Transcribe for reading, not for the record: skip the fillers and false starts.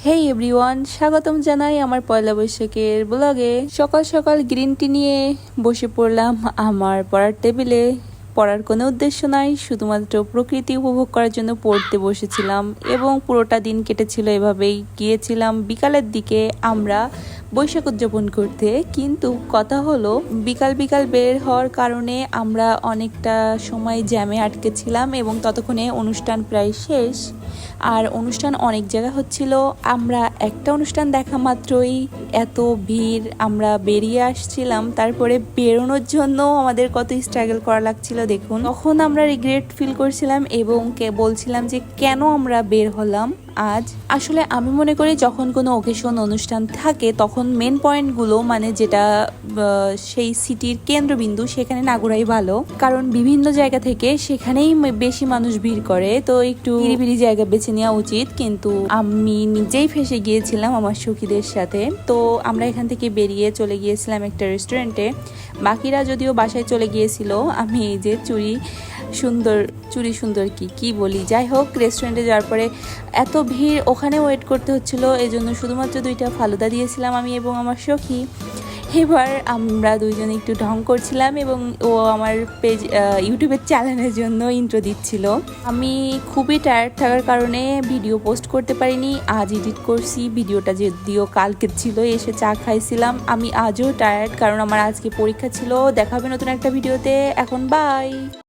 হেই everyone, স্বাগতম জানাই আমার পয়লা বৈশাখের ব্লগে। সকাল সকাল গ্রিন টি নিয়ে বসে পড়লাম আমার পড়ার টেবিলে। পড়ার কোনো উদ্দেশ্য নাই, শুধুমাত্র প্রকৃতি উপভোগ করার জন্য পড়তে বসেছিলাম এবং পুরোটা দিন কেটেছিল এভাবেই। গিয়েছিলাম বিকালের দিকে আমরা বৈশাখ উদযাপন করতে, কিন্তু কথা হলো বিকাল বিকাল বের হওয়ার কারণে আমরা অনেকটা সময় জ্যামে আটকেছিলাম এবং ততক্ষণে অনুষ্ঠান প্রায় শেষ। আর অনুষ্ঠান অনেক জায়গা হচ্ছিল, আমরা একটা অনুষ্ঠান দেখা মাত্রই এত ভিড়, আমরা বেরিয়ে আসছিলাম। তারপরে বেরোনোর জন্য আমাদের কত স্ট্রাগল করা লাগছিল দেখুন। তখন আমরা রিগ্রেট ফিল করছিলাম এবং বলছিলাম যে কেন আমরা বের হলাম আজ। আসলে আমি মনে করি যখন কোনো অকেশন অনুষ্ঠান থাকে তখন মেন পয়েন্টগুলো, মানে যেটা সেই সিটির কেন্দ্রবিন্দু, সেখানে না ঘোরাই ভালো, কারণ বিভিন্ন জায়গা থেকে সেখানেই বেশি মানুষ ভিড় করে, তো একটু নিরিবিলি জায়গা বেছে নেওয়া উচিত। কিন্তু আমি নিজেই ফেসে গিয়েছিলাম আমার সখীদের সাথে। তো আমরা এখান থেকে বেরিয়ে চলে গিয়েছিলাম একটা রেস্টুরেন্টে, বাকিরা যদিও বাসায় চলে গিয়েছিল। আমি এই যে চুরি সুন্দর কি বলি, যাই হোক, রেস্টুরেন্টে যাওয়ার পরে এত ভিড়, ওখানে ওয়েট করতে হচ্ছিল, এই জন্য শুধুমাত্র 2টা ফালুদা দিয়েছিলাম আমি এবং আমার সখী। এবার আমরা দুইজনে একটু ঢং করছিলাম এবং ও আমার পেজ ইউটিউবের চ্যানেলের জন্য ইন্ট্রো দিচ্ছিল। আমি খুবই টায়ার্ড থাকার কারণে ভিডিও পোস্ট করতে পারিনি, আজ এডিট করছি। ভিডিওটা যদিও কালকে ছিল, এসে চা খাইছিলাম। আমি আজও টায়ার্ড কারণ আমার আজকে পরীক্ষা ছিল। দেখা হবে নতুন একটা ভিডিওতে, এখন বাই।